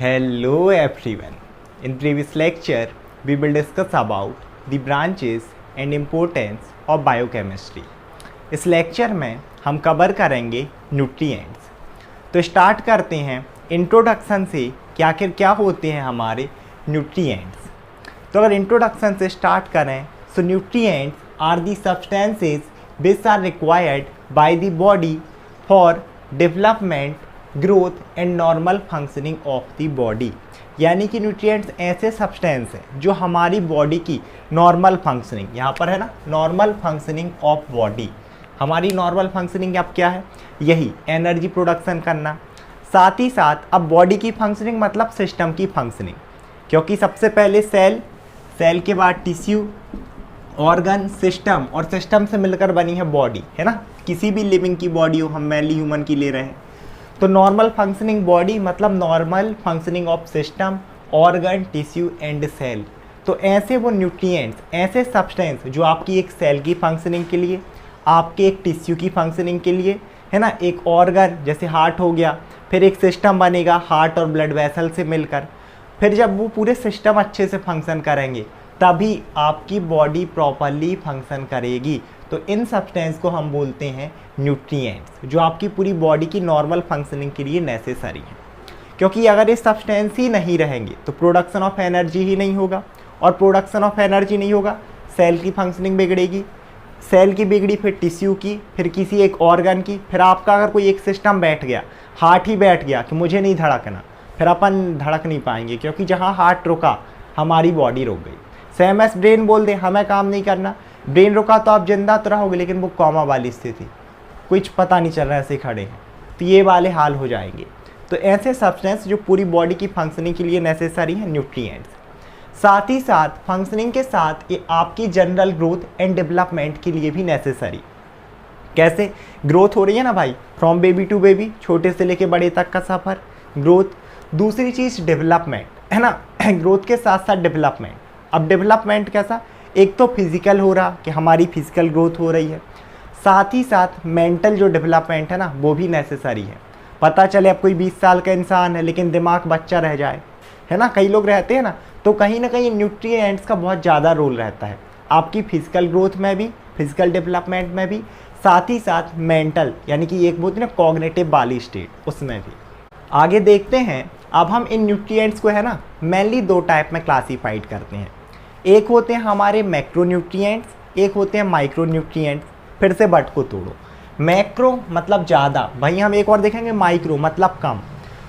Hello everyone. In previous lecture, we will discuss about the branches and importance of biochemistry. इस lecture में हम cover करेंगे nutrients. तो start करते हैं इंट्रोडक्शन से कि आखिर क्या होते हैं हमारे न्यूट्रिएंट्स। तो अगर इंट्रोडक्शन से स्टार्ट करें so nutrients are the substances which are required by the body for development, growth and normal functioning of the body. यानी कि न्यूट्रिएंट्स ऐसे सब्सटेंस हैं जो हमारी बॉडी की नॉर्मल फंक्शनिंग, यहाँ पर है ना, नॉर्मल फंक्शनिंग ऑफ बॉडी। हमारी नॉर्मल फंक्शनिंग अब क्या है? यही एनर्जी प्रोडक्शन करना। साथ ही साथ अब बॉडी की फंक्शनिंग मतलब सिस्टम की फंक्शनिंग, क्योंकि सबसे पहले सेल, सेल के बाद टिश्यू, ऑर्गन, सिस्टम, और सिस्टम से मिलकर बनी है बॉडी, है ना। किसी भी लिविंग की बॉडी हो, हम मेनली ह्यूमन की ले रहे हैं। तो नॉर्मल फंक्शनिंग बॉडी मतलब normal functioning of system, organ, tissue and cell. तो ऐसे वो न्यूट्रिएंट्स, ऐसे सब्सटेंस जो आपकी एक सेल की फंक्शनिंग के लिए, आपके एक टिश्यू की फंक्शनिंग के लिए, है ना, एक ऑर्गन जैसे हार्ट हो गया, फिर एक सिस्टम बनेगा हार्ट और ब्लड वेसल से मिलकर। फिर जब वो पूरे सिस्टम अच्छे से फंक्शन करेंगे तभी आपकी बॉडी प्रॉपरली फंक्शन करेगी। तो इन सब्सटेंस को हम बोलते हैं न्यूट्रिएंट्स, जो आपकी पूरी बॉडी की नॉर्मल फंक्शनिंग के लिए नेसेसरी है। क्योंकि अगर ये सब्सटेंस ही नहीं रहेंगे तो प्रोडक्शन ऑफ एनर्जी ही नहीं होगा, और प्रोडक्शन ऑफ एनर्जी नहीं होगा, सेल की फंक्शनिंग बिगड़ेगी, सेल की बिगड़ी फिर टिश्यू की, फिर किसी एक ऑर्गन की, फिर आपका अगर कोई एक सिस्टम बैठ गया, हार्ट ही बैठ गया कि मुझे नहीं धड़कना, फिर अपन धड़क नहीं पाएंगे, क्योंकि जहाँ हार्ट रुका हमारी बॉडी रुक गई। सेम एस ब्रेन बोल दे हमें काम नहीं करना, ब्रेन रुका तो आप जिंदा तो रहोगे लेकिन वो कॉमा वाली स्थिति, कुछ पता नहीं चल रहा है, ऐसे खड़े हैं, तो ये वाले हाल हो जाएंगे। तो ऐसे सब्सटेंस जो पूरी बॉडी की फंक्शनिंग के लिए नेसेसरी है, न्यूट्रिएंट्स। साथ ही साथ फंक्शनिंग के साथ ये आपकी जनरल ग्रोथ एंड डेवलपमेंट के लिए भी नेसेसरी। कैसे ग्रोथ हो रही है ना भाई, फ्रॉम बेबी टू बेबी, छोटे से लेके बड़े तक का सफ़र, ग्रोथ। दूसरी चीज़ डेवलपमेंट, है ना, ग्रोथ के साथ साथ डेवलपमेंट। अब डेवलपमेंट कैसा? एक तो फिजिकल हो रहा कि हमारी फिजिकल ग्रोथ हो रही है, साथ ही साथ मेंटल जो डेवलपमेंट है ना वो भी नेसेसरी है। पता चले अब कोई 20 साल का इंसान है लेकिन दिमाग बच्चा रह जाए, है ना, कई लोग रहते हैं ना, तो कहीं ना कहीं न्यूट्रिएंट्स का बहुत ज़्यादा रोल रहता है आपकी फिजिकल ग्रोथ में भी, फिजिकल डेवलपमेंट में भी, साथ ही साथ मेंटल, यानी कि एक बोलते हैं ना कॉग्निटिव वाली स्टेट, उसमें भी। आगे देखते हैं, अब हम इन न्यूट्रिएंट्स को है ना मेनली दो टाइप में क्लासीफाइड करते हैं। एक होते हैं हमारे मैक्रो न्यूट्रिएंट्स, एक होते हैं माइक्रो न्यूट्रिएंट्स। फिर से बट को तोड़ो, मैक्रो मतलब ज़्यादा, वहीं हम एक और देखेंगे माइक्रो मतलब कम।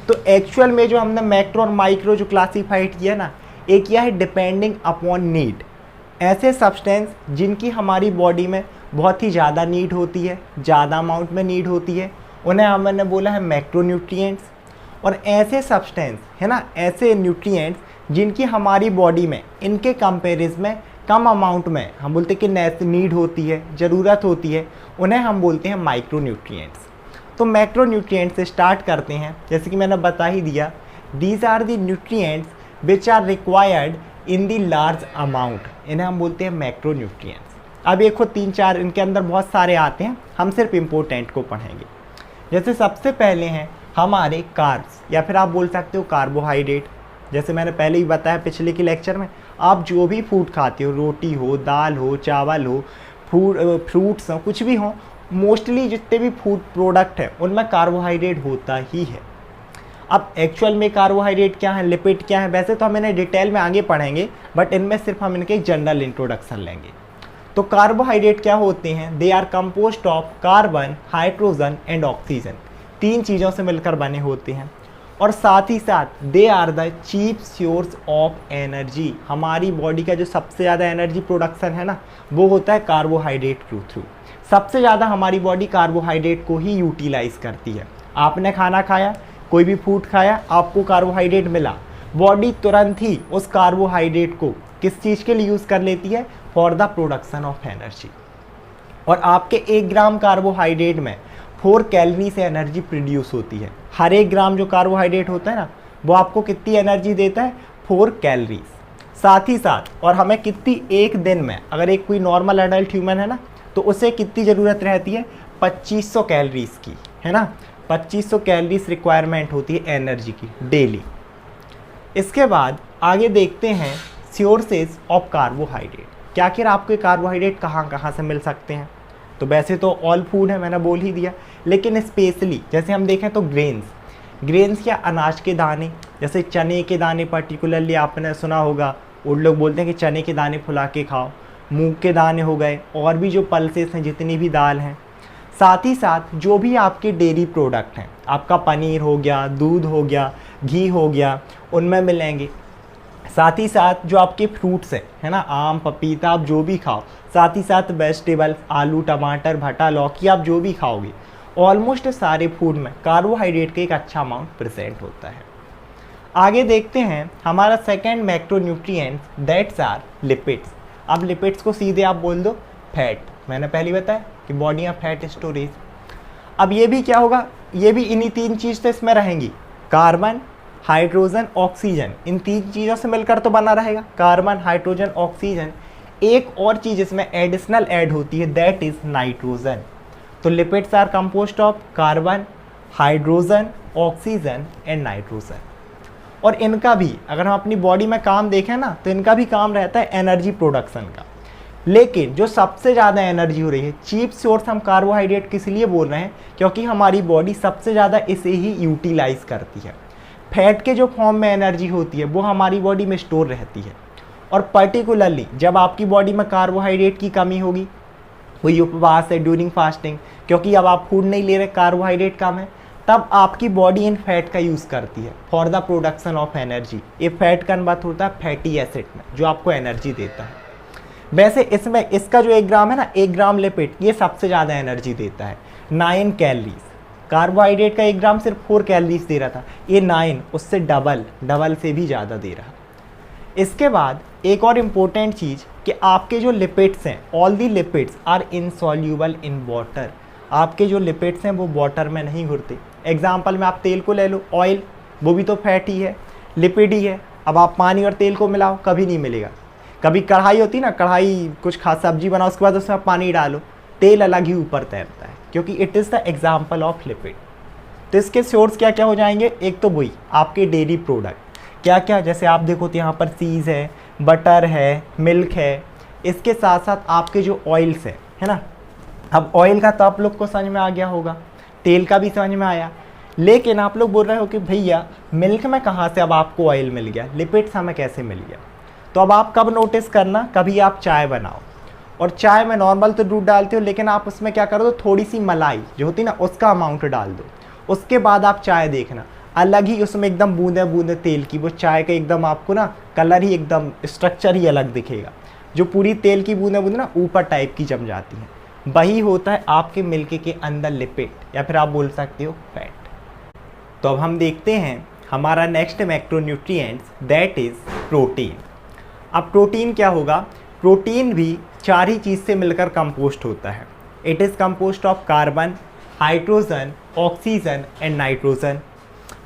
तो एक्चुअल में जो हमने मैक्रो और माइक्रो जो क्लासीफाइड किया ना, एक किया है डिपेंडिंग अपॉन नीड। ऐसे सब्सटेंस जिनकी हमारी बॉडी में बहुत ही ज़्यादा नीड होती है, ज़्यादा अमाउंट में नीड होती है, उन्हें हमने बोला है मैक्रो न्यूट्रिएंट्स। और ऐसे सब्सटेंस, है ना, ऐसे न्यूट्रिएंट्स जिनकी हमारी बॉडी में इनके कंपेरिजन में कम अमाउंट में हम बोलते हैं कि नीड होती है, ज़रूरत होती है, उन्हें हम बोलते हैं माइक्रो न्यूट्रिएंट्स। तो मैक्रो न्यूट्रिएंट्स से स्टार्ट करते हैं। जैसे कि मैंने बता ही दिया, these are the nutrients which are required in the large amount, इन्हें हम बोलते हैं मैक्रो न्यूट्रिएंट्स। अब एक 3-4 इनके अंदर बहुत सारे आते हैं, हम सिर्फ इम्पोर्टेंट को पढ़ेंगे। जैसे सबसे पहले हैं हमारे कार्ब्स, या फिर आप बोल सकते हो कार्बोहाइड्रेट। जैसे मैंने पहले ही बताया पिछले के लेक्चर में, आप जो भी फूड खाते हो, रोटी हो, दाल हो, चावल हो, फ्रूट्स हो, कुछ भी हो, मोस्टली जितने भी फूड प्रोडक्ट हैं उनमें कार्बोहाइड्रेट होता ही है। अब एक्चुअल में कार्बोहाइड्रेट क्या है, लिपिड क्या है, वैसे तो हम इन्हें डिटेल में आगे पढ़ेंगे, बट इनमें सिर्फ हम इनके जनरल इंट्रोडक्शन लेंगे। तो कार्बोहाइड्रेट क्या होते हैं? They are compost of carbon, hydrogen and oxygen, 3 चीज़ों से मिलकर बने होते हैं। और साथ ही साथ they are the cheap source of energy. हमारी बॉडी का जो सबसे ज़्यादा एनर्जी प्रोडक्शन है ना, वो होता है कार्बोहाइड्रेट के थ्रू। सबसे ज़्यादा हमारी बॉडी कार्बोहाइड्रेट को ही यूटिलाइज करती है। आपने खाना खाया, कोई भी फूड खाया, आपको कार्बोहाइड्रेट मिला, बॉडी तुरंत ही उस कार्बोहाइड्रेट को किस चीज़ के लिए यूज़ कर लेती है? For the production of energy. और आपके 1 ग्राम कार्बोहाइड्रेट में 4 कैलोरी से एनर्जी प्रोड्यूस होती है। हर 1 ग्राम जो कार्बोहाइड्रेट होता है ना, वो आपको कितनी एनर्जी देता है? 4 कैलोरीज। साथ ही साथ और हमें कितनी, एक दिन में अगर एक कोई नॉर्मल एडल्ट ह्यूमन है ना, तो उसे कितनी ज़रूरत रहती है? 2500 कैलोरीज की, है ना, 2500 कैलोरीज रिक्वायरमेंट होती है एनर्जी की डेली। इसके बाद आगे देखते हैं सोर्सेज ऑफ कार्बोहाइड्रेट। क्या आखिर आपको कार्बोहाइड्रेट कहाँ कहाँ से मिल सकते हैं? तो वैसे तो ऑल फूड है, मैंने बोल ही दिया, लेकिन स्पेशली जैसे हम देखें तो ग्रेन्स या अनाज के दाने, जैसे चने के दाने पर्टिकुलरली आपने सुना होगा, और लोग बोलते हैं कि चने के दाने फुला के खाओ, मूंग के दाने हो गए, और भी जो पल्सेस हैं, जितनी भी दाल हैं, साथ ही साथ जो भी आपके डेयरी प्रोडक्ट हैं, आपका पनीर हो गया, दूध हो गया, घी हो गया, उनमें मिलेंगे। साथ ही साथ जो आपके फ्रूट्स हैं, है ना, आम पपीता, आप जो भी खाओ, साथ ही साथ वेजिटेबल, आलू टमाटर भटा लौकी, आप जो भी खाओगे, ऑलमोस्ट सारे फूड में कार्बोहाइड्रेट का एक अच्छा अमाउंट प्रेजेंट होता है। आगे देखते हैं हमारा second macronutrients, that's are lipids. अब लिपिड्स को सीधे आप बोल दो फैट। मैंने पहले बताया कि बॉडी ऑफ फैट स्टोरेज। अब ये भी क्या होगा, ये भी इन्हीं तीन चीज़ तो इसमें रहेंगी, कार्बन हाइड्रोजन ऑक्सीजन, इन तीन चीज़ों से मिलकर तो बना रहेगा, कार्बन हाइड्रोजन ऑक्सीजन। एक और चीज़ इसमें एडिशनल ऐड होती है, दैट इज नाइट्रोजन। तो lipids are composed of carbon hydrogen oxygen and nitrogen. और इनका भी अगर हम अपनी बॉडी में काम देखें ना, तो इनका भी काम रहता है एनर्जी प्रोडक्शन का। लेकिन जो सबसे ज़्यादा एनर्जी हो रही है, चीप सोर्स हम कार्बोहाइड्रेट किस लिए बोल रहे हैं, क्योंकि हमारी बॉडी सबसे ज़्यादा इसे ही यूटिलाइज करती है। फैट के जो फॉर्म में एनर्जी होती है वो हमारी बॉडी में स्टोर रहती है। और पर्टिकुलरली जब आपकी बॉडी में कार्बोहाइड्रेट की कमी होगी, कोई उपवास है, ड्यूरिंग फास्टिंग, क्योंकि अब आप फूड नहीं ले रहे, कार्बोहाइड्रेट कम है, तब आपकी बॉडी इन फैट का यूज़ करती है for the production of energy. ये फैट कन्वर्ट होता है फैटी एसिड में, जो आपको एनर्जी देता है। वैसे इसमें इसका जो 1 ग्राम है ना, 1 ग्राम लिपिड, ये सबसे ज़्यादा एनर्जी देता है, 9 कैलोरीज। कार्बोहाइड्रेट का 1 ग्राम सिर्फ 4 कैलोरीज दे रहा था, ये 9, उससे डबल से भी ज़्यादा दे रहा। इसके बाद एक और इम्पोर्टेंट चीज़ कि आपके जो लिपिड्स हैं, all the lipids are insoluble in water. आपके जो लिपिड्स हैं वो वाटर में नहीं घुलते। एग्जाम्पल में आप तेल को ले लो, ऑयल, वो भी तो फैट ही है, लिपिड ही है। अब आप पानी और तेल को मिलाओ, कभी नहीं मिलेगा। कभी कढ़ाई होती ना, कढ़ाई कुछ खास सब्जी बनाओ, उसके बाद उसमें पानी डालो, तेल अलग ही ऊपर तैरता है, क्योंकि it is the example of lipid. तो इसके सोर्स क्या क्या हो जाएंगे, एक तो वही आपके डेयरी प्रोडक्ट, क्या क्या, जैसे आप देखो तो यहाँ पर चीज़ है, बटर है, मिल्क है। इसके साथ साथ आपके जो ऑयल्स है ना, अब ऑयल का तो आप लोग को समझ में आ गया होगा, तेल का भी समझ में आया, लेकिन आप लोग बोल रहे हो कि भैया मिल्क में कहाँ से अब आपको ऑयल मिल गया, लिपिड्स हमें कैसे मिल गया। तो अब आप कब नोटिस करना, कभी आप चाय बनाओ और चाय में नॉर्मल तो दूध डालते हो, लेकिन आप उसमें क्या करो, तो थोड़ी सी मलाई जो होती है ना, उसका अमाउंट डाल दो। उसके बाद आप चाय देखना, अलग ही उसमें एकदम बूंदे बूंदे तेल की, वो चाय का एकदम आपको ना कलर ही एकदम, स्ट्रक्चर ही अलग दिखेगा। जो पूरी तेल की बूंदे बूंदे ना ऊपर टाइप की जम जाती हैं, वही होता है आपके मिल्क के अंदर लिपिड, या फिर आप बोल सकते हो फैट। तो अब हम देखते हैं हमारा next macronutrients, that is protein. अब प्रोटीन क्या होगा, प्रोटीन भी 4 ही चीज़ से मिलकर कंपोस्ट होता है। It is compost of carbon hydrogen oxygen and nitrogen.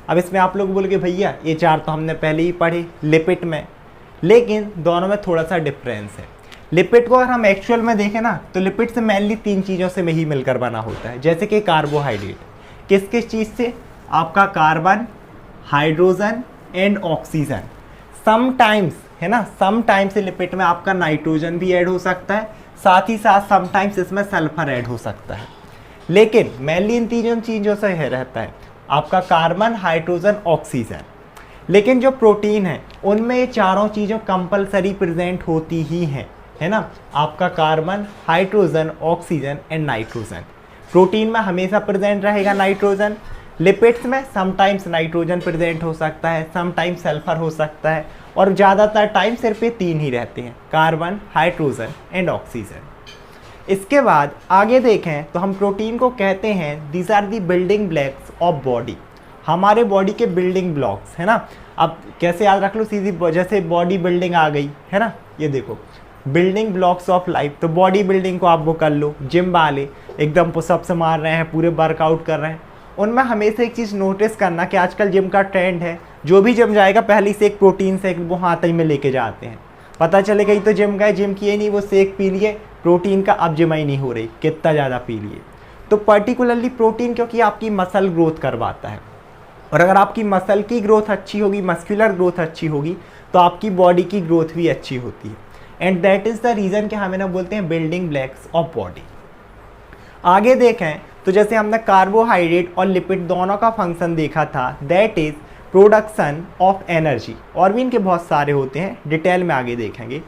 अब इसमें आप लोग बोलोगे भैया ये 4 तो हमने पहले ही पढ़े लिपिड में, लेकिन दोनों में थोड़ा सा डिफरेंस है। लिपिड को अगर हम एक्चुअल में देखें ना, तो लिपिड से मेनली 3 चीज़ों से ही मिलकर बना होता है, जैसे कि कार्बोहाइड्रेट किस किस चीज़ से, आपका carbon hydrogen and oxygen. Sometimes है ना, समटाइम्स लिपिड में आपका नाइट्रोजन भी ऐड हो सकता है, साथ ही साथ समटाइम्स इसमें सल्फर ऐड हो सकता है, लेकिन मेनली इन 3 चीज़ों से है रहता है आपका कार्बन हाइड्रोजन ऑक्सीजन। लेकिन जो प्रोटीन है उनमें ये 4 चीज़ों कंपलसरी प्रेजेंट होती ही हैं, है ना, आपका carbon hydrogen oxygen and nitrogen. Protein में हमेशा प्रेजेंट रहेगा नाइट्रोजन, लिपिड्स में समटाइम्स नाइट्रोजन प्रेजेंट हो सकता है, समटाइम्स सल्फर हो सकता है, और ज़्यादातर टाइम सिर्फ ये 3 ही रहते हैं, कार्बन हाइड्रोजन एंड ऑक्सीजन। इसके बाद आगे देखें तो हम प्रोटीन को कहते हैं these are the building blocks of body. हमारे बॉडी के बिल्डिंग ब्लॉक्स, है ना। अब कैसे याद रख लो, सीधी जैसे बॉडी बिल्डिंग आ गई है ना, ये देखो बिल्डिंग ब्लॉक्स ऑफ लाइफ। तो बॉडी बिल्डिंग को आप वो कर लो, जिम वाले एकदम पुशअप्स मार रहे हैं, पूरे वर्कआउट कर रहे हैं, उनमें हमेशा एक चीज़ नोटिस करना कि आजकल जिम का ट्रेंड है, जो भी जिम जाएगा पहले से एक प्रोटीन शेक वो हाथ ही में लेके जाते हैं। पता चले गई तो जिम गए, जिम किए नहीं, वो शेक पी लिए प्रोटीन का, अब जिम ही नहीं हो रही, कितना ज़्यादा पी लिए। तो पर्टिकुलरली प्रोटीन क्योंकि आपकी मसल ग्रोथ करवाता है, और अगर आपकी मसल की ग्रोथ अच्छी होगी, मस्कुलर ग्रोथ अच्छी होगी, तो आपकी बॉडी की ग्रोथ भी अच्छी होती है। And that is the reason कि हमें ना बोलते हैं बिल्डिंग ब्लॉक्स ऑफ बॉडी। आगे देखें तो जैसे हमने कार्बोहाइड्रेट और लिपिड दोनों का फंक्शन देखा था, that is production of energy. और भी इनके बहुत सारे होते हैं, डिटेल में आगे देखेंगे।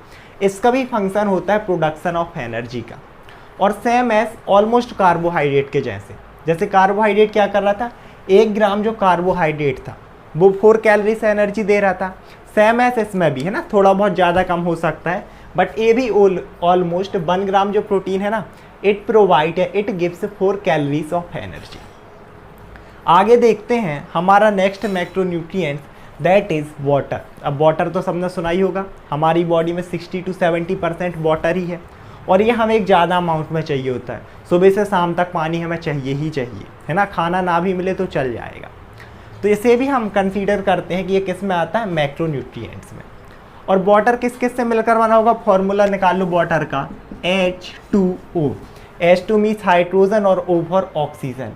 इसका भी फंक्शन होता है प्रोडक्शन ऑफ एनर्जी का, और सेम एज ऑलमोस्ट कार्बोहाइड्रेट के जैसे कार्बोहाइड्रेट क्या कर रहा था, 1 ग्राम जो कार्बोहाइड्रेट था वो 4 कैलोरी से एनर्जी दे रहा था। सेम एज इसमें भी है ना, थोड़ा बहुत ज़्यादा कम हो सकता है, बट ये भी ऑलमोस्ट 1 ग्राम जो प्रोटीन है ना, it gives 4 calories of energy. आगे देखते हैं हमारा next macronutrients, that is water. अब वाटर तो सबने सुना ही होगा, हमारी बॉडी में 60 to 70% वाटर ही है, और ये हमें एक ज़्यादा अमाउंट में चाहिए होता है। सुबह से शाम तक पानी हमें चाहिए ही चाहिए, है ना, खाना ना भी मिले तो चल जाएगा। तो इसे भी हम कंसीडर करते हैं कि ये किस में आता है, मैक्रोन्यूट्रिएंट्स में। और वाटर किस किस से मिलकर बना होगा, फॉर्मूला निकाल लो वाटर का, H2O। H2 मीन्स हाइड्रोजन और O फॉर ऑक्सीजन।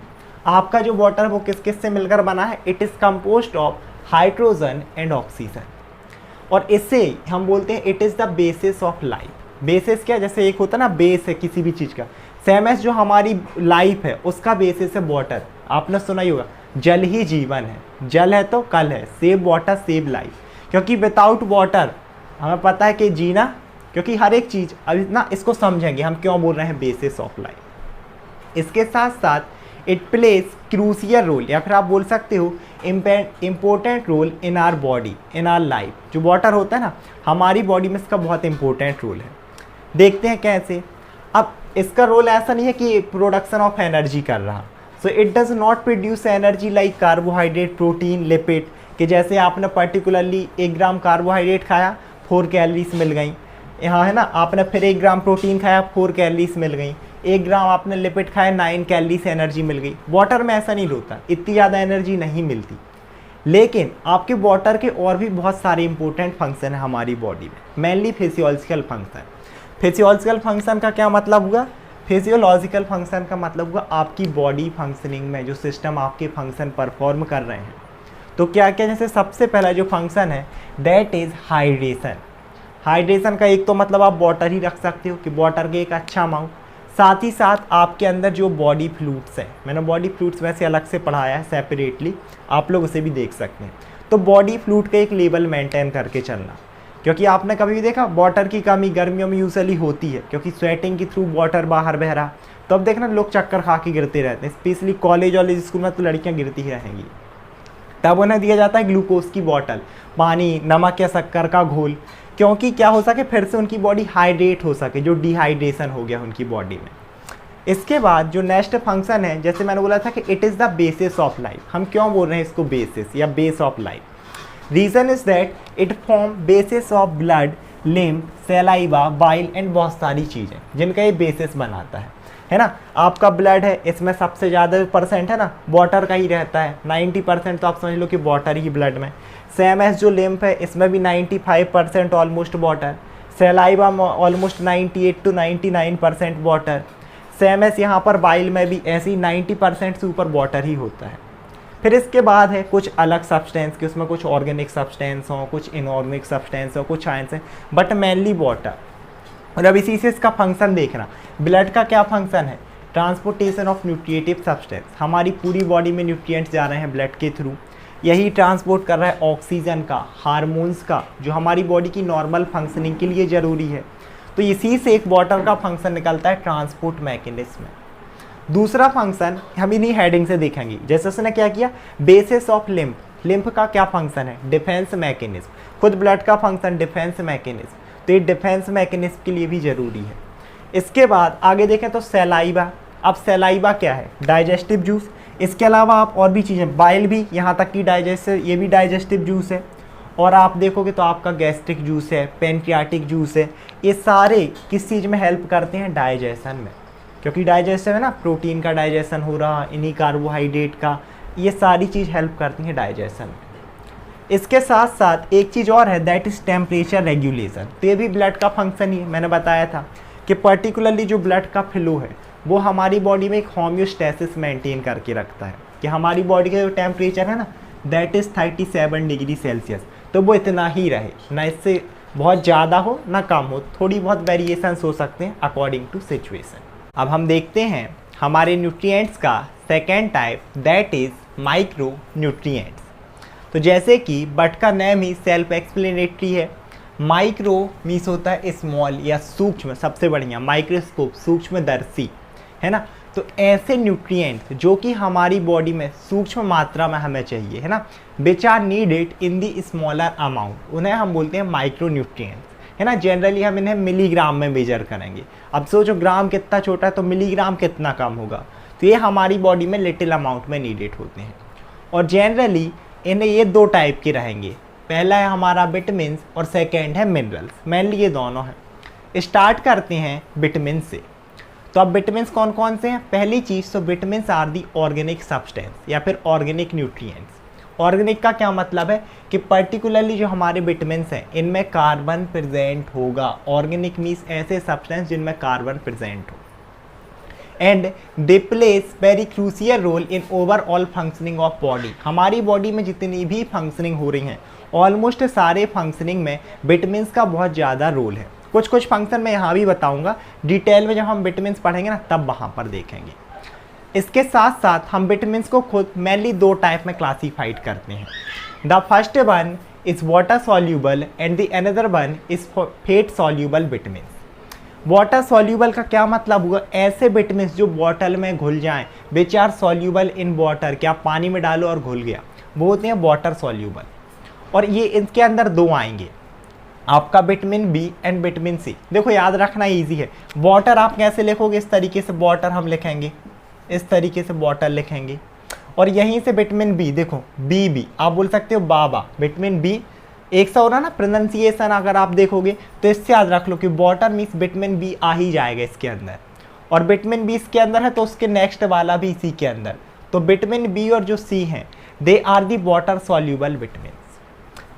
आपका जो वाटर वो किस किस से मिलकर बना है, it is composed of hydrogen and oxygen. और इससे हम बोलते हैं it is the basis of life. Basis क्या, जैसे एक होता है ना बेस है किसी भी चीज़ का, सेम एज जो हमारी लाइफ है उसका बेसिस है वाटर। आपने सुना ही होगा, जल ही जीवन है, जल है तो कल है, सेव वाटर सेव लाइफ। क्योंकि विदाउट वाटर हमें पता है कि जीना, क्योंकि हर एक चीज़ अभी ना इसको समझेंगे हम क्यों बोल रहे हैं बेसिस ऑफ लाइफ। इसके साथ साथ इट प्लेज क्रूशियल रोल, या फिर आप बोल सकते हो important role in our body, in our life. जो वाटर होता है ना हमारी बॉडी में, इसका बहुत इंपॉर्टेंट रोल है। देखते हैं कैसे। अब इसका रोल ऐसा नहीं है कि प्रोडक्शन ऑफ एनर्जी कर रहा, so it does not produce energy like carbohydrate, protein, lipid, कि जैसे आपने पर्टिकुलरली 1 ग्राम कार्बोहाइड्रेट खाया 4 कैलोरीज मिल गई, यहाँ है ना, आपने फिर 1 ग्राम प्रोटीन खाया 4 कैलोरीज मिल गई, 1 ग्राम आपने लिपिड खाया 9 कैलोरीज एनर्जी मिल गई। वाटर में ऐसा नहीं होता, इतनी ज़्यादा एनर्जी नहीं मिलती। लेकिन आपके वाटर के और भी बहुत सारे इंपॉर्टेंट फंक्शन है हमारी बॉडी में, mainly physiological function. Physiological function का क्या मतलब हुआ, फिजियोलॉजिकल फंक्शन का मतलब हुआ आपकी बॉडी फंक्शनिंग में जो सिस्टम आपके फंक्शन परफॉर्म कर रहे हैं। तो क्या क्या, जैसे सबसे पहला जो फंक्शन है दैट इज़ हाइड्रेशन। हाइड्रेशन का एक तो मतलब आप वाटर ही रख सकते हो कि वाटर के एक अच्छा अमाउंट, साथ ही साथ आपके अंदर जो बॉडी फ्लूइड्स हैं, मैंने बॉडी फ्लूइड्स वैसे अलग से पढ़ाया है सेपरेटली, आप लोग उसे भी देख सकते हैं। तो बॉडी फ्लूइड का एक लेवल मेंटेन करके चलना, क्योंकि आपने कभी भी देखा वाटर की कमी गर्मियों में यूजुअली होती है, क्योंकि स्वेटिंग के थ्रू वाटर बाहर बह रहा। तो अब देखना लोग चक्कर खा के गिरते रहते हैं, स्पेशली कॉलेज और स्कूल में तो लड़कियाँ गिरती ही रहेंगी। तब उन्हें दिया जाता है ग्लूकोज की बॉटल, पानी, नमक या शक्कर का घोल, क्योंकि क्या हो सके फिर से उनकी बॉडी हाइड्रेट हो सके, जो डिहाइड्रेशन हो गया उनकी बॉडी में। इसके बाद जो नेक्स्ट फंक्शन है, जैसे मैंने बोला था कि it is the basis of life. हम क्यों बोल रहे हैं इसको बेसिस या base of life, reason is that it form basis of blood, lymph, saliva, bile and बहुत सारी चीज़ें जिनका ये बेसिस बनाता है ना। आपका ब्लड है, इसमें सबसे ज़्यादा परसेंट है ना वाटर का ही रहता है, 90% तो आप समझ लो कि वाटर ही ब्लड में। सेम एज जो लिम्फ है, इसमें भी 95% almost water, saliva almost 98 to 99% water. Same as यहाँ पर बाइल में भी ऐसे ही 90% से ऊपर वाटर ही होता है। फिर इसके बाद है कुछ अलग सब्सटेंस के, उसमें कुछ ऑर्गेनिक सब्सटेंस हों, कुछ इनऑर्गेनिक सब्सटेंस हो, कुछ आयंस हैं, बट मेनली वाटर। और अब इसी से इसका फंक्शन देखना, ब्लड का क्या फंक्शन है, ट्रांसपोर्टेशन ऑफ न्यूट्रिएटिव सब्सटेंस। हमारी पूरी बॉडी में न्यूट्रिएंट्स जा रहे हैं ब्लड के थ्रू, यही ट्रांसपोर्ट कर रहा है ऑक्सीजन का, हार्मोन्स का, जो हमारी बॉडी की नॉर्मल फंक्शनिंग के लिए ज़रूरी है। तो इसी से एक वाटर का फंक्शन निकलता है ट्रांसपोर्ट मैकेनिज्म में। दूसरा फंक्शन हम इन्हीं हेडिंग से देखेंगे, जैसे उसने क्या किया, बेसिस ऑफ लिम्फ। लिम्फ का क्या फंक्शन है, डिफेंस मैकेनिज्म। खुद ब्लड का फंक्शन डिफेंस मैकेनिज्म, तो ये डिफेंस मैकेनिज्म के लिए भी ज़रूरी है। इसके बाद आगे देखें तो सलाइवा। अब सलाइवा क्या है, डाइजेस्टिव जूस। इसके अलावा आप और भी चीज़ें, बाइल भी यहाँ तक कि डाइजेस्ट, ये भी डाइजेस्टिव जूस है। और आप देखोगे तो आपका गैस्ट्रिक जूस है, पेनक्रियाटिक जूस है, ये सारे किस चीज़ में हेल्प करते हैं, डाइजेशन में। क्योंकि डाइजेशन है ना, प्रोटीन का डाइजेशन हो रहा, इन्हीं कार्बोहाइड्रेट का, ये सारी चीज़ हेल्प करती हैं डाइजेशन में। इसके साथ साथ एक चीज़ और है, दैट इज़ टेम्परेचर रेगुलेशन। तो ये भी ब्लड का फंक्शन ही है। मैंने बताया था कि पर्टिकुलरली जो ब्लड का फ्लो है वो हमारी बॉडी में एक होम्योस्टेसिस मेंटेन करके रखता है, कि हमारी बॉडी का जो टेम्परेचर है ना दैट इज़ 37 डिग्री सेल्सियस। तो वो इतना ही रहे, ना इससे बहुत ज़्यादा हो ना कम हो, थोड़ी बहुत वेरिएशंस हो सकते हैं अकॉर्डिंग टू सिचुएशन। अब हम देखते हैं हमारे न्यूट्रिएंट्स का second type, that is micro nutrients. तो जैसे कि बट का नेम ही सेल्फ एक्सप्लेनेटरी है, माइक्रो मीन्स होता है स्मॉल या सूक्ष्म, सबसे बढ़िया माइक्रोस्कोप सूक्ष्मदर्शी, है ना। तो ऐसे न्यूट्रिएंट्स जो कि हमारी बॉडी में सूक्ष्म मात्रा में हमें चाहिए, है ना, which are needed in the smaller amount, उन्हें हम बोलते हैं माइक्रो न्यूट्रिएंट्स, है ना। जनरली हम इन्हें मिलीग्राम में मेजर करेंगे। अब सोचो ग्राम कितना छोटा है तो मिलीग्राम कितना कम होगा। तो ये हमारी बॉडी में लिटिल अमाउंट में नीडेड होते हैं। और जनरली इन्हें ये दो टाइप के रहेंगे, पहला है हमारा विटामिन और सेकेंड है मिनरल्स, मेनली ये दोनों हैं। स्टार्ट करते हैं विटामिन से। तो अब विटामिन कौन कौन से हैं? पहली चीज़ तो vitamin are the organic substance या फिर ऑर्गेनिक न्यूट्रिएंट्स। ऑर्गेनिक का क्या मतलब है कि पर्टिकुलरली जो हमारे विटामिन हैं इनमें कार्बन प्रेजेंट होगा। ऑर्गेनिक मीन्स ऐसे सब्सटेंस जिनमें कार्बन प्रेजेंट हो। And they play very crucial role in overall functioning of body. हमारी बॉडी में जितनी भी फंक्शनिंग हो रही हैं ऑलमोस्ट सारे फंक्शनिंग में विटामिन का बहुत ज़्यादा रोल है। कुछ कुछ फंक्शन मैं यहाँ भी बताऊँगा, डिटेल में जब हम विटामिन पढ़ेंगे ना तब वहाँ पर देखेंगे। इसके साथ साथ हम विटामिन को खुद मेनली दो टाइप में क्लासीफाइड करते हैं। The first one is water soluble and the another one is fat soluble vitamin. Water soluble का क्या मतलब हुआ? ऐसे विटामिन जो बॉटल में घुल जाएं, which are soluble in water, क्या आप पानी में डालो और घुल गया, वो होते हैं वाटर सॉल्यूबल। और ये इनके अंदर दो आएंगे, आपका vitamin B and vitamin C. देखो याद रखना इजी है। वाटर आप कैसे लिखोगे? इस तरीके से वाटर हम लिखेंगे, इस तरीके से वाटर लिखेंगे। और यहीं से विटामिन बी, देखो बी आप बोल सकते हो बाबा, विटामिन बी एक सा हो रहा ना प्रोनाउंसिएशन, अगर आप देखोगे तो इससे याद रख लो कि वाटर मीन्स विटामिन बी आ ही जाएगा इसके अंदर। और विटामिन बी इसके अंदर है तो उसके नेक्स्ट वाला भी इसी के अंदर। तो विटामिन बी और जो सी हैं they are the water soluble vitamin.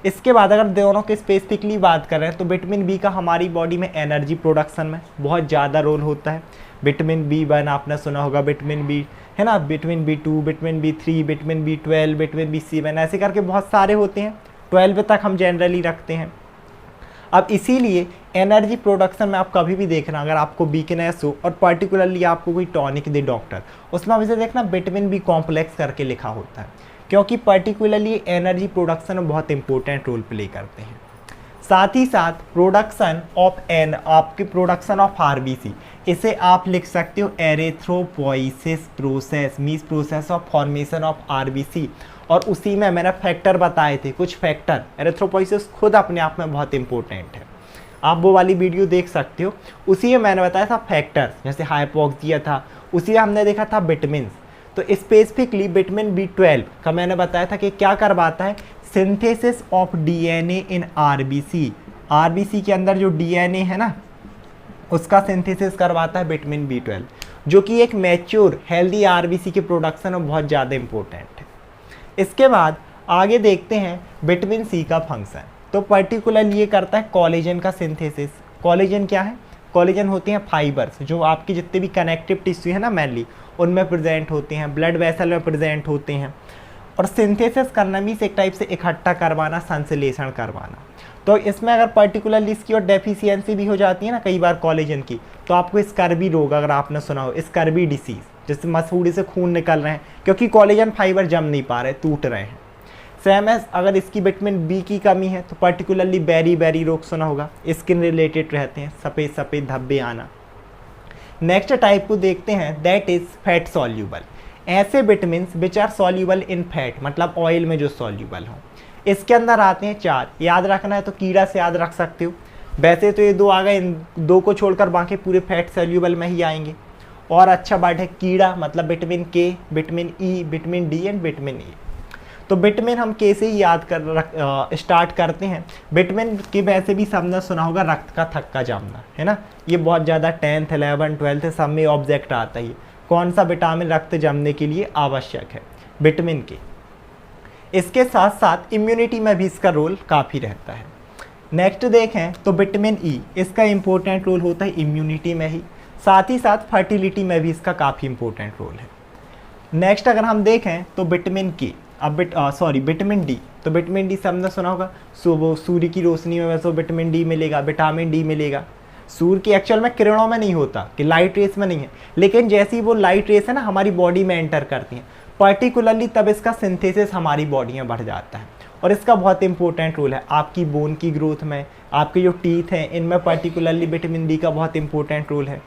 इसके बाद अगर दोनों के स्पेसिफिकली बात कर रहे हैं तो विटामिन बी का हमारी बॉडी में एनर्जी प्रोडक्शन में बहुत ज़्यादा रोल होता है। विटामिन बी1 आपने सुना होगा, विटामिन बी, है ना, vitamin बी2, vitamin B3, vitamin B12, vitamin बी7, ऐसे करके बहुत सारे होते हैं। 12 तक हम जनरली रखते हैं। अब इसीलिए एनर्जी प्रोडक्शन में आप कभी भी देखना, अगर आपको वीकनेस हो और पर्टिकुलरली आपको कोई टॉनिक दे डॉक्टर, उसमें वैसे देखना विटामिन बी कॉम्प्लेक्स करके लिखा होता है, क्योंकि पर्टिकुलरली एनर्जी प्रोडक्शन में बहुत इंपॉर्टेंट रोल प्ले करते हैं। साथ ही साथ प्रोडक्शन ऑफ आपकी प्रोडक्शन ऑफ आरबीसी, इसे आप लिख सकते हो erythropoiesis process, means process of formation of RBC. और उसी में मैंने फैक्टर बताए थे, कुछ फैक्टर। एरेथ्रोपोइसिस खुद अपने आप में बहुत इंपॉर्टेंट है, आप वो वाली वीडियो देख सकते हो। उसी में मैंने बताया था फैक्टर्स, जैसे हाइपोक्सिया था, उसी में हमने देखा था विटामिन। तो स्पेसिफिकली विटामिन बी12 का मैंने बताया था कि क्या करवाता है, synthesis of DNA in RBC. RBC के अंदर जो डीएनए है ना उसका सिंथेसिस करवाता है विटामिन बी12, जो कि एक मैच्योर हेल्दी आरबीसी के प्रोडक्शन में बहुत ज़्यादा इंपॉर्टेंट है। इसके बाद आगे देखते हैं विटामिन सी का फंक्शन। तो पर्टिकुलरली ये करता है कोलेजन का सिंथेसिस। कोलेजन क्या है? कोलेजन होते हैं फाइबर्स जो आपके जितने भी कनेक्टिव टिश्यू है ना मेनली उनमें प्रेजेंट होते हैं, ब्लड वेसल में प्रेजेंट होते हैं। और सिंथेसिस करना मीन्स एक टाइप से इकट्ठा करवाना, संश्लेषण करवाना। तो इसमें अगर पर्टिकुलरली इसकी और डेफिशिएंसी भी हो जाती है ना कई बार कोलेजन की, तो आपको स्कर्वी रोग, अगर आपने सुना हो स्कर्वी डिसीज़, जैसे मसूड़े से खून निकल रहे हैं क्योंकि कोलेजन फाइबर जम नहीं पा रहे, टूट रहे हैं। सेम एज अगर इसकी विटामिन बी की कमी है तो पर्टिकुलरली बेरी रोग सुना होगा, स्किन रिलेटेड रहते हैं, सफ़ेद सफ़ेद धब्बे आना। नेक्स्ट टाइप को देखते हैं, दैट इज़ फैट सॉल्यूबल। ऐसे vitamin which are soluble in fat, मतलब ऑयल में जो सॉल्यूबल हो। इसके अंदर आते हैं 4, याद रखना है तो कीड़ा से याद रख सकते हो। वैसे तो ये 2 आ गए, इन 2 को छोड़कर बाकी पूरे फैट सॉल्यूबल में ही आएंगे। और अच्छा वर्ड है कीड़ा, मतलब विटामिन के, vitamin E, vitamin D and vitamin E. तो विटामिन हम के से ही याद कर स्टार्ट करते हैं। विटामिन के वैसे भी सबने सुना होगा रक्त का थक्का जमना, है ना, ये बहुत ज़्यादा 10th 11th 12th सब में ऑब्जेक्ट आता है। कौन सा विटामिन रक्त जमने के लिए आवश्यक है? विटामिन के। इसके साथ साथ इम्यूनिटी में भी इसका रोल काफ़ी रहता है। नेक्स्ट देखें तो विटामिन ई, इसका इम्पोर्टेंट रोल होता है इम्यूनिटी में ही, साथ ही साथ फर्टिलिटी में भी इसका काफ़ी इम्पोर्टेंट रोल है। नेक्स्ट अगर हम देखें तो विटामिन के, अब विटामिन डी, तो विटामिन डी से हमने सुना होगा, वो सूर्य की रोशनी में वैसे विटामिन डी मिलेगा, विटामिन डी मिलेगा। सूर्य की एक्चुअल में किरणों में नहीं होता, कि लाइट रेस में नहीं है, लेकिन जैसी वो लाइट रेस है ना हमारी बॉडी में एंटर करती हैं पर्टिकुलरली, तब इसका सिंथेसिस हमारी बॉडी में बढ़ जाता है। और इसका बहुत इंपॉर्टेंट रोल है आपकी बोन की ग्रोथ में, आपके जो टीथ हैं इनमें पर्टिकुलरली विटामिन डी का बहुत इंपॉर्टेंट रोल है।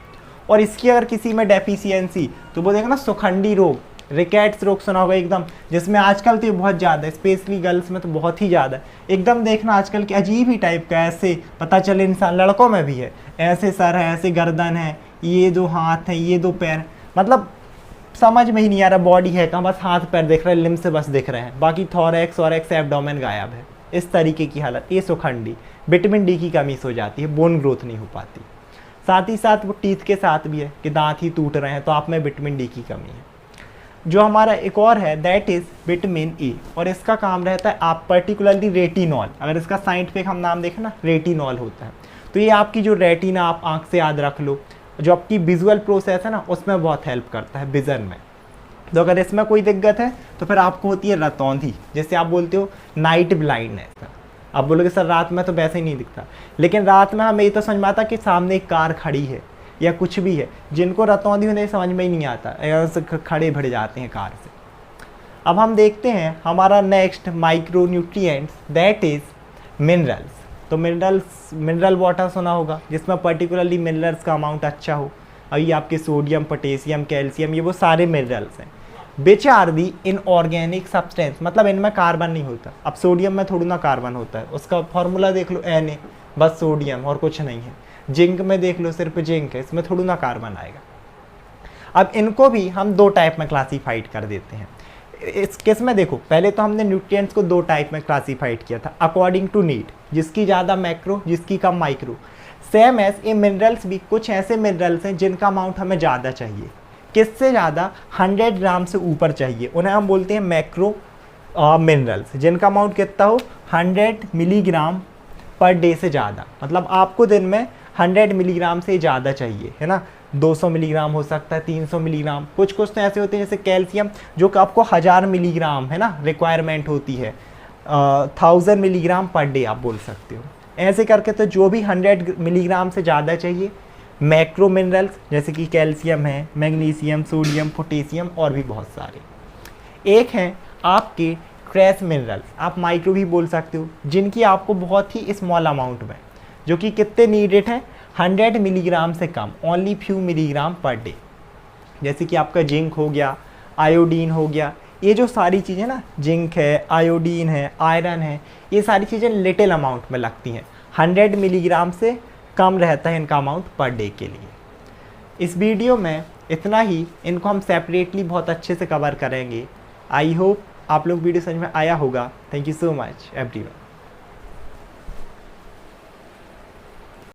और इसकी अगर किसी में डेफिशिएंसी, तो वो देखो ना सुखंडी रोग, रिकेट्स रोग सुना होगा एकदम, जिसमें आजकल तो ये बहुत ज़्यादा है, स्पेशली गर्ल्स में तो बहुत ही ज़्यादा है। एकदम देखना आजकल के अजीब ही टाइप का, ऐसे पता चले इंसान, लड़कों में भी है, ऐसे सर है, ऐसे गर्दन है, ये दो हाथ हैं, ये दो पैर, मतलब समझ में ही नहीं आ रहा बॉडी है कहाँ, बस हाथ पैर दिख रहे हैं, लिम्स बस दिख रहे हैं, बाकी थोरैक्स और एब्डोमेन गायब है। इस तरीके की हालत, ये सुखंडी, विटामिन डी की कमी से हो जाती है, बोन ग्रोथ नहीं हो पाती। साथ ही साथ वो टीथ के साथ भी है कि दांत ही टूट रहे हैं, तो आप में विटामिन डी की कमी है। जो हमारा एक और है दैट इज़ विटामिन ए, और इसका काम रहता है आप पर्टिकुलरली रेटिनॉल, अगर इसका साइंटिफिक हम नाम देखें ना, रेटिनॉल होता है। तो ये आपकी जो रेटिना, आप आँख से याद रख लो, जो आपकी विजुअल प्रोसेस है ना उसमें बहुत हेल्प करता है, विज़न में। तो अगर इसमें कोई दिक्कत है तो फिर आपको होती है रतौंधी, जैसे आप बोलते हो नाइट ब्लाइंडनेस। आप बोलोगे सर रात में तो वैसे ही नहीं दिखता, लेकिन रात में हमें ये तो समझ में आता कि सामने एक कार खड़ी है या कुछ भी है, जिनको रतौंधी उन्हें समझ में ही नहीं आता, खड़े भिड़ जाते हैं कार से। अब हम देखते हैं हमारा next micro nutrients that is minerals. तो मिनरल वाटर सुना होगा, जिसमें पर्टिकुलरली मिनरल्स का अमाउंट अच्छा हो। अभी आपके सोडियम, पोटेशियम, कैल्शियम, ये वो सारे मिनरल्स हैं। Which are the inorganic substance, मतलब इनमें कार्बन नहीं होता। अब सोडियम में थोड़ी ना कार्बन होता है, उसका फॉर्मूला देख लो Na, बस सोडियम और कुछ नहीं है। जिंक में देख लो, सिर्फ जिंक है, इसमें थोड़ी ना कार्बन आएगा। अब इनको भी हम दो टाइप में क्लासीफाइड कर देते हैं। इस केस में देखो, पहले तो हमने न्यूट्रिएंट्स को दो टाइप में क्लासीफाइड किया था, अकॉर्डिंग टू नीड, जिसकी ज़्यादा मैक्रो, जिसकी कम माइक्रो। सेम एज ये मिनरल्स भी कुछ ऐसे मिनरल्स हैं जिनका अमाउंट हमें ज़्यादा चाहिए। किससे ज़्यादा? 100 ग्राम से ऊपर चाहिए, उन्हें हम बोलते हैं मैक्रो मिनरल्स, जिनका अमाउंट कितना हो 100 मिलीग्राम पर डे से ज़्यादा। मतलब आपको दिन में 100 मिलीग्राम से ज़्यादा चाहिए, है ना। 200 मिलीग्राम हो सकता है, 300 मिलीग्राम, कुछ तो ऐसे होते हैं जैसे कैल्शियम, जो कि आपको 1000 मिलीग्राम, है ना, रिक्वायरमेंट होती है, 1000 मिलीग्राम पर डे आप बोल सकते हो। ऐसे करके तो जो भी 100 मिलीग्राम से ज़्यादा चाहिए, मैक्रो मिनरल्स जैसे कि कैल्शियम है, मैग्नीशियम, सोडियम, पोटेशियम और भी बहुत सारे। एक हैं आपके ट्रेस मिनरल्स, आप माइक्रो भी बोल सकते हो, जिनकी आपको बहुत ही स्मॉल अमाउंट में, जो कि कितने नीडेड हैं, 100 मिलीग्राम से कम, only few milligram per day. जैसे कि आपका जिंक हो गया, आयोडीन हो गया, ये जो सारी चीज़ें ना, जिंक है, आयोडीन है, आयरन है, ये सारी चीज़ें लिटिल अमाउंट में लगती हैं, 100 मिलीग्राम से कम रहता है इनका अमाउंट पर डे के लिए। इस वीडियो में इतना ही, इनको हम सेपरेटली बहुत अच्छे से कवर करेंगे। आई होप आप लोग वीडियो समझ में आया होगा। Thank you so much everyone.